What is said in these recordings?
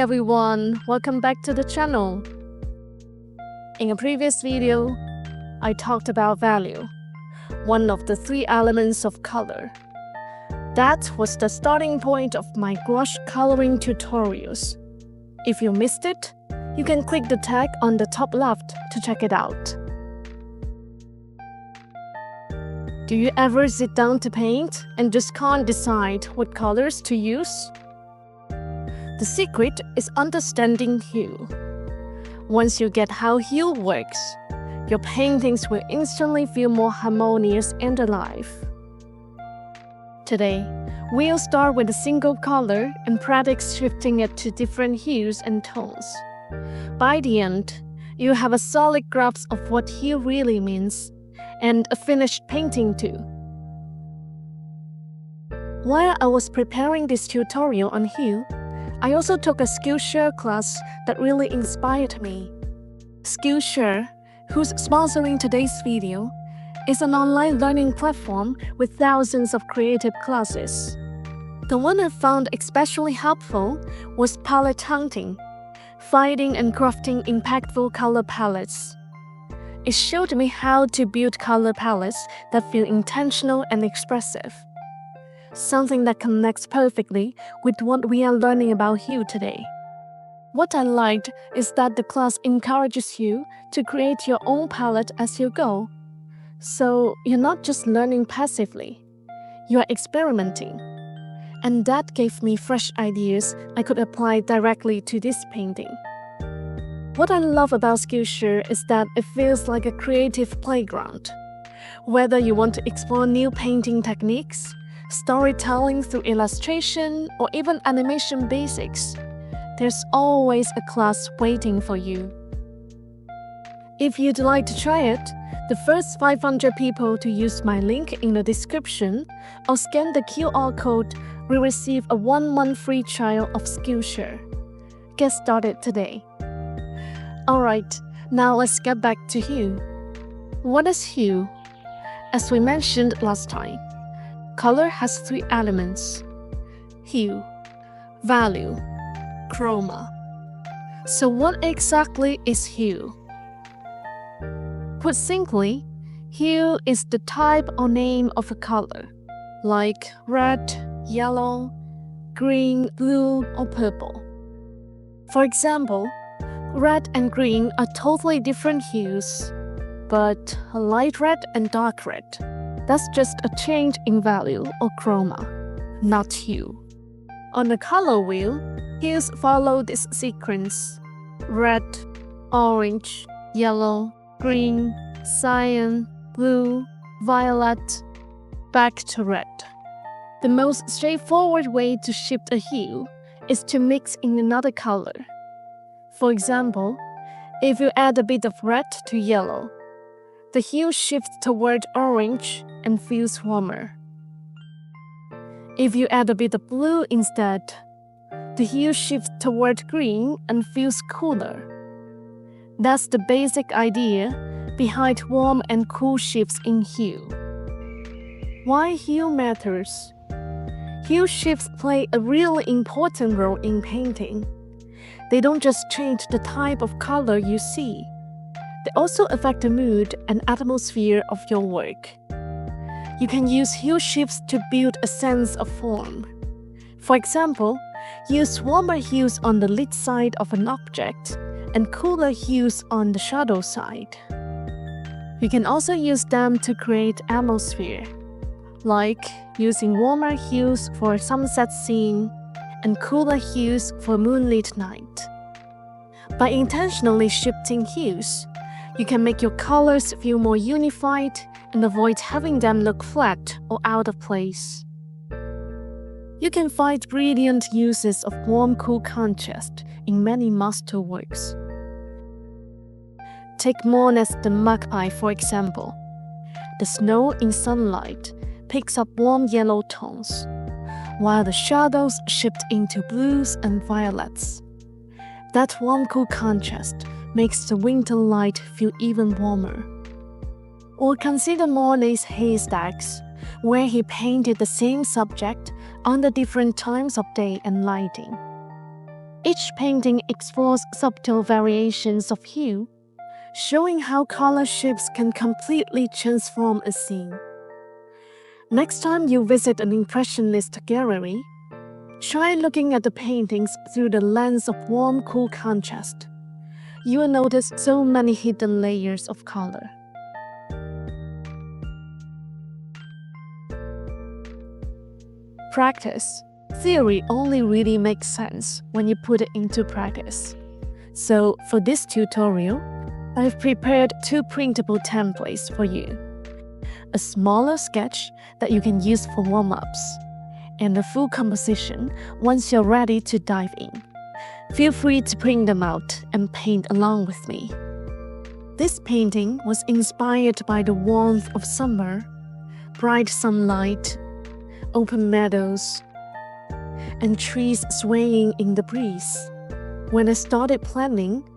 everyone, welcome back to the channel. In a previous video, I talked about value, one of the three elements of color. That was the starting point of my gouache coloring tutorials. If you missed it, you can click the tag on the top left to check it out. Do you ever sit down to paint and just can't decide what colors to use? The secret is understanding hue. Once you get how hue works, your paintings will instantly feel more harmonious and alive. Today, we'll start with a single color and practice shifting it to different hues and tones. By the end, you have a solid grasp of what hue really means and a finished painting too. While I was preparing this tutorial on hue, I also took a Skillshare class that really inspired me. Skillshare, who's sponsoring today's video, is an online learning platform with thousands of creative classes. The one I found especially helpful was palette hunting, finding and crafting impactful color palettes. It showed me how to build color palettes that feel intentional and expressive. Something that connects perfectly with what we are learning about hue today. What I liked is that the class encourages you to create your own palette as you go. So you're not just learning passively, you are experimenting. And that gave me fresh ideas I could apply directly to this painting. What I love about Skillshare is that it feels like a creative playground. Whether you want to explore new painting techniques, storytelling through illustration, or even animation basics, there's always a class waiting for you. If you'd like to try it, the first 500 people to use my link in the description or scan the QR code will receive a 1-month free trial of Skillshare. Get started today. Alright, now let's get back to hue. What is hue? As we mentioned last time, color has three elements: hue, value, chroma. So what exactly is hue? Put simply, hue is the type or name of a color, like red, yellow, green, blue, or purple. For example, red and green are totally different hues, but light red and dark red, that's just a change in value or chroma, not hue. On the color wheel, hues follow this sequence: red, orange, yellow, green, cyan, blue, violet, back to red. The most straightforward way to shift a hue is to mix in another color. For example, if you add a bit of red to yellow, the hue shifts toward orange and feels warmer. If you add a bit of blue instead, the hue shifts toward green and feels cooler. That's the basic idea behind warm and cool shifts in hue. Why hue matters? Hue shifts play a really important role in painting. They don't just change the type of color you see. They also affect the mood and atmosphere of your work. You can use hue shifts to build a sense of form. For example, use warmer hues on the lit side of an object and cooler hues on the shadow side. You can also use them to create atmosphere, like using warmer hues for a sunset scene and cooler hues for moonlit night. By intentionally shifting hues, you can make your colors feel more unified and avoid having them look flat or out of place. You can find brilliant uses of warm-cool contrast in many masterworks. Take Monet's The Magpie for example. The snow in sunlight picks up warm yellow tones, while the shadows shift into blues and violets. That warm-cool contrast makes the winter light feel even warmer. Or consider Monet's Haystacks, where he painted the same subject under different times of day and lighting. Each painting explores subtle variations of hue, showing how color shifts can completely transform a scene. Next time you visit an impressionist gallery, try looking at the paintings through the lens of warm, cool contrast. You will notice so many hidden layers of color. Practice. Theory only really makes sense when you put it into practice. So for this tutorial, I've prepared 2 printable templates for you. A smaller sketch that you can use for warm-ups, and a full composition once you're ready to dive in. Feel free to print them out and paint along with me. This painting was inspired by the warmth of summer, bright sunlight, open meadows, and trees swaying in the breeze. When I started planning,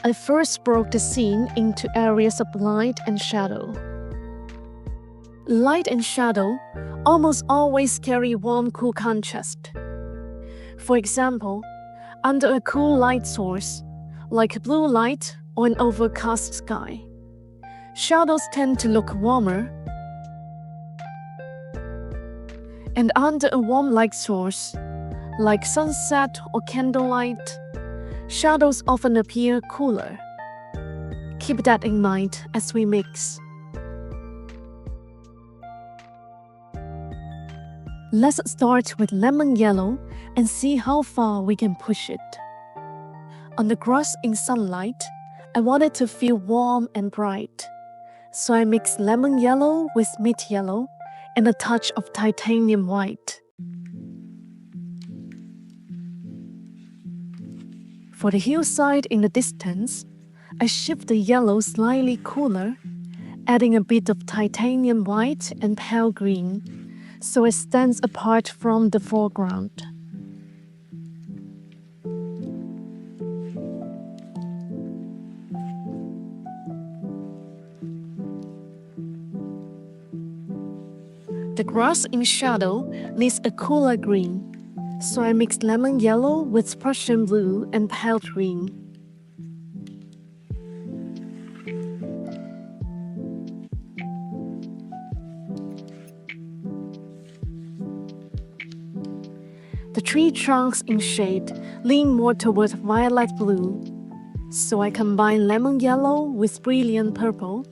I first broke the scene into areas of light and shadow. Light and shadow almost always carry warm, cool contrast. For example, under a cool light source, like blue light or an overcast sky, shadows tend to look warmer. And under a warm light source, like sunset or candlelight, shadows often appear cooler. Keep that in mind as we mix. Let's start with lemon yellow and see how far we can push it. On the grass in sunlight, I wanted to feel warm and bright, so I mixed lemon yellow with mid yellow and a touch of titanium white. For the hillside in the distance, I shift the yellow slightly cooler, adding a bit of titanium white and pale green, so it stands apart from the foreground. The grass in shadow needs a cooler green, so I mixed lemon yellow with Prussian blue and pale green. The tree trunks in shade lean more toward violet blue, so I combine lemon yellow with brilliant purple,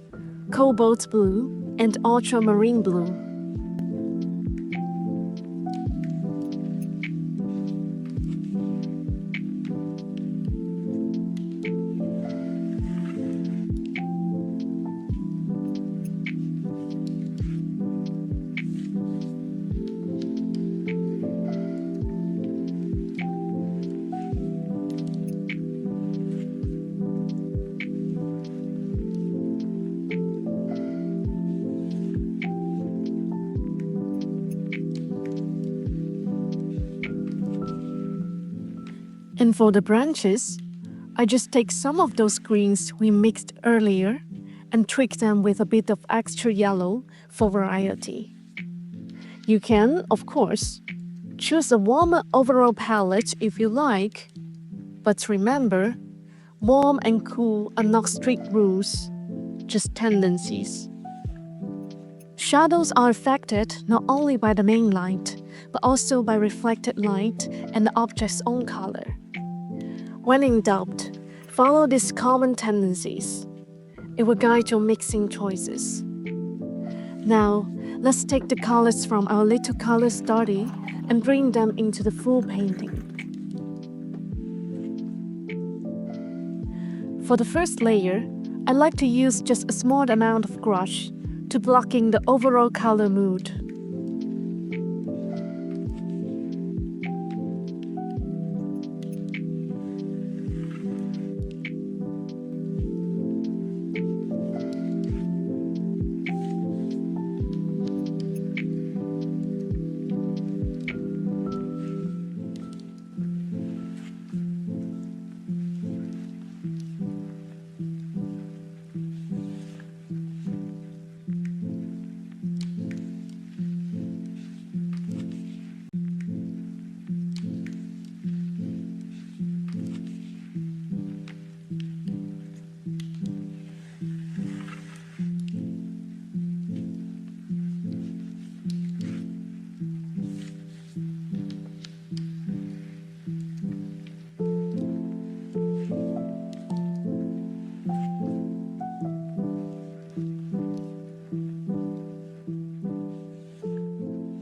cobalt blue, and ultramarine blue. And for the branches, I just take some of those greens we mixed earlier and tweak them with a bit of extra yellow for variety. You can, of course, choose a warmer overall palette if you like, but remember, warm and cool are not strict rules, just tendencies. Shadows are affected not only by the main light, but also by reflected light and the object's own color. When in doubt, follow these common tendencies. It will guide your mixing choices. Now, let's take the colors from our little color study and bring them into the full painting. For the first layer, I like to use just a small amount of gouache to block in the overall color mood.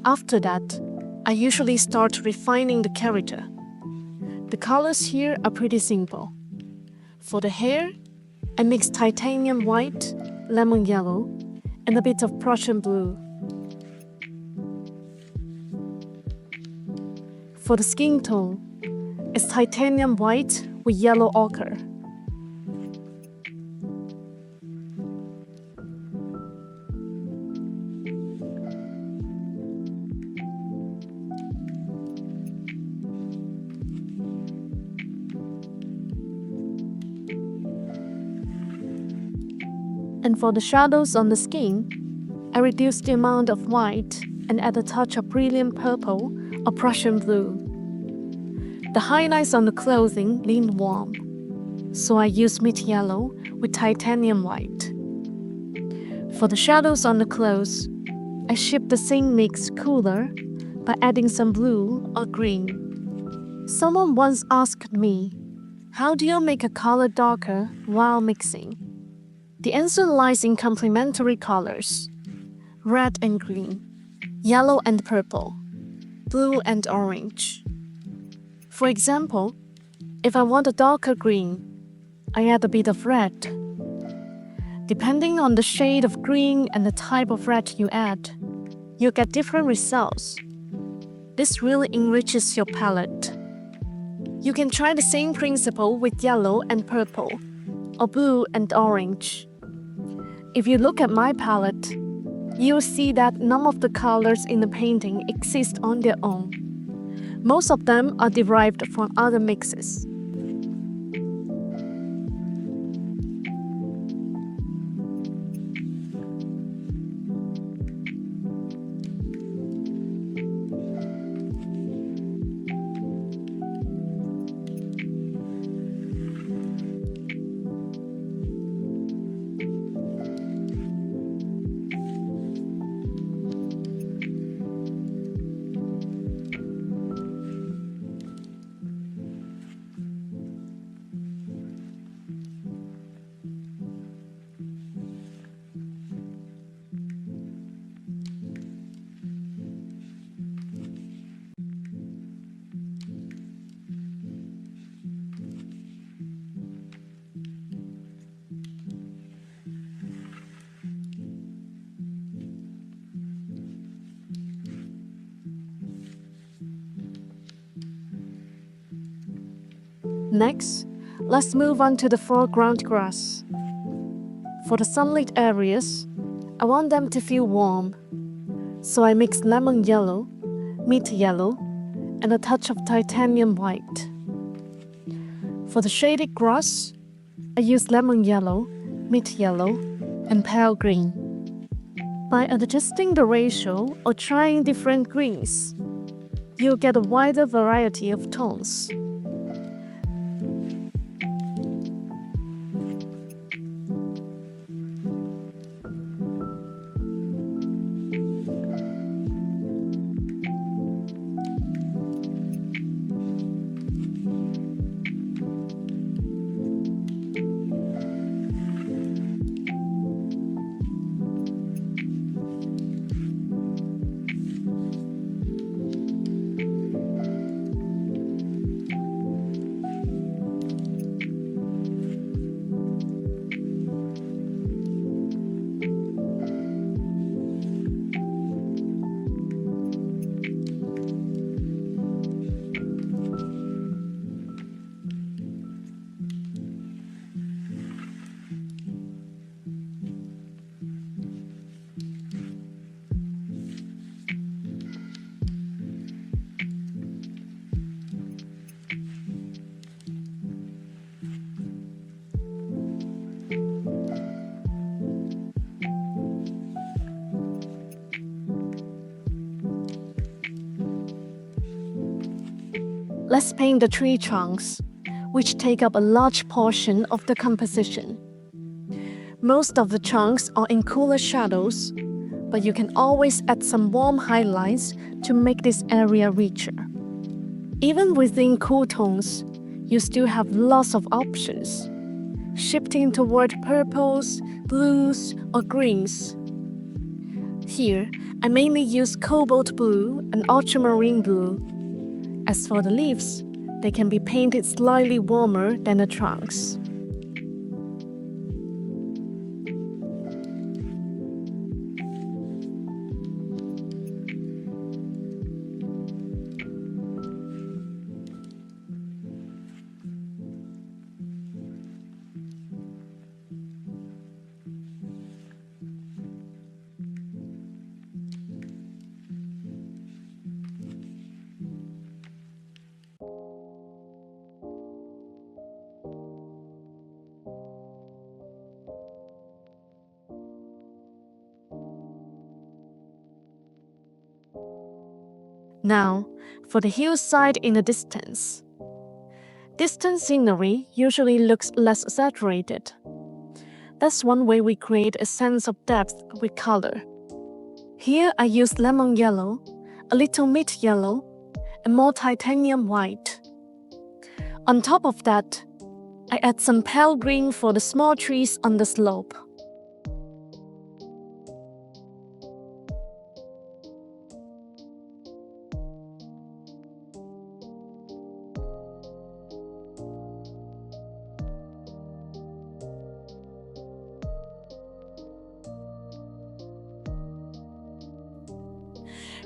After that, I usually start refining the character. The colors here are pretty simple. For the hair, I mix titanium white, lemon yellow, and a bit of Prussian blue. For the skin tone, it's titanium white with yellow ochre. And for the shadows on the skin, I reduce the amount of white and add a touch of brilliant purple or Prussian blue. The highlights on the clothing lean warm, so I use mid yellow with titanium white. For the shadows on the clothes, I shape the same mix cooler by adding some blue or green. Someone once asked me, how do you make a color darker while mixing? The answer lies in complementary colors: red and green, yellow and purple, blue and orange. For example, if I want a darker green, I add a bit of red. Depending on the shade of green and the type of red you add, you get different results. This really enriches your palette. You can try the same principle with yellow and purple, or blue and orange. If you look at my palette, you'll see that none of the colors in the painting exist on their own. Most of them are derived from other mixes. Next, let's move on to the foreground grass. For the sunlit areas, I want them to feel warm, so I mix lemon yellow, mid yellow, and a touch of titanium white. For the shaded grass, I use lemon yellow, mid yellow, and pale green. By adjusting the ratio or trying different greens, you'll get a wider variety of tones. Let's paint the tree trunks, which take up a large portion of the composition. Most of the trunks are in cooler shadows, but you can always add some warm highlights to make this area richer. Even within cool tones, you still have lots of options, shifting toward purples, blues, or greens. Here, I mainly use cobalt blue and ultramarine blue. As for the leaves, they can be painted slightly warmer than the trunks. Now, for the hillside in the distance. Distant scenery usually looks less saturated. That's one way we create a sense of depth with color. Here I use lemon yellow, a little meat yellow, and more titanium white. On top of that, I add some pale green for the small trees on the slope.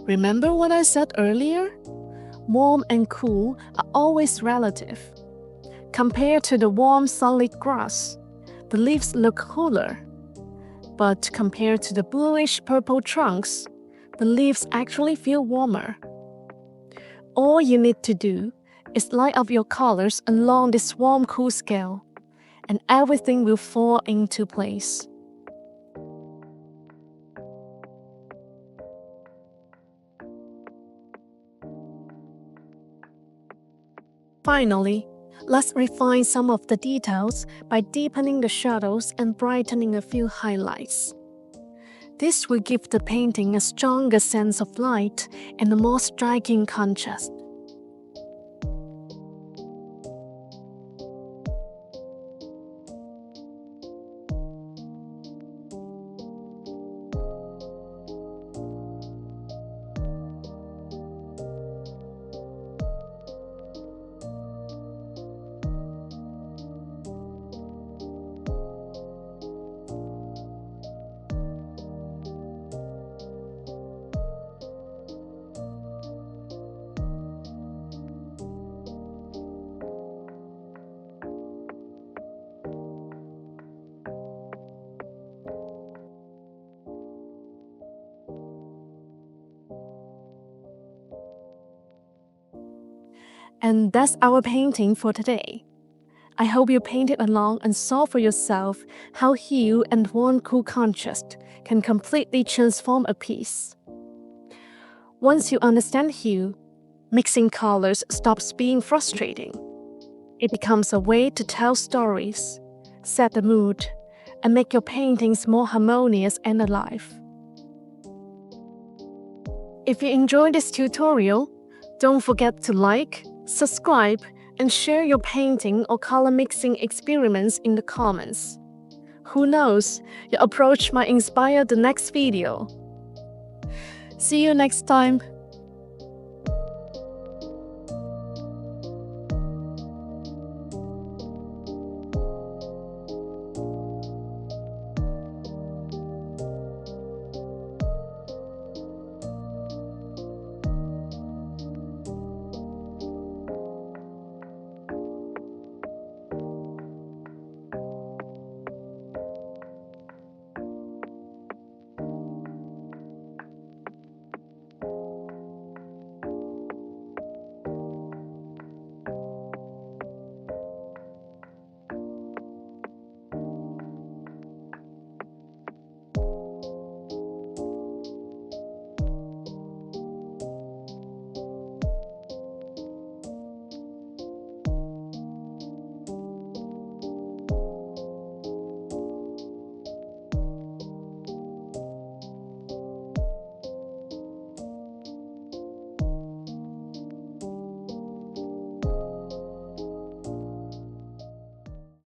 Remember what I said earlier? Warm and cool are always relative. Compared to the warm solid grass, the leaves look cooler. But compared to the bluish-purple trunks, the leaves actually feel warmer. All you need to do is light up your colors along this warm-cool scale, and everything will fall into place. Finally, let's refine some of the details by deepening the shadows and brightening a few highlights. This will give the painting a stronger sense of light and a more striking contrast. And that's our painting for today. I hope you painted along and saw for yourself how hue and warm cool contrast can completely transform a piece. Once you understand hue, mixing colors stops being frustrating. It becomes a way to tell stories, set the mood, and make your paintings more harmonious and alive. If you enjoyed this tutorial, don't forget to like, subscribe, and share your painting or color mixing experiments in the comments. Who knows, your approach might inspire the next video. See you next time!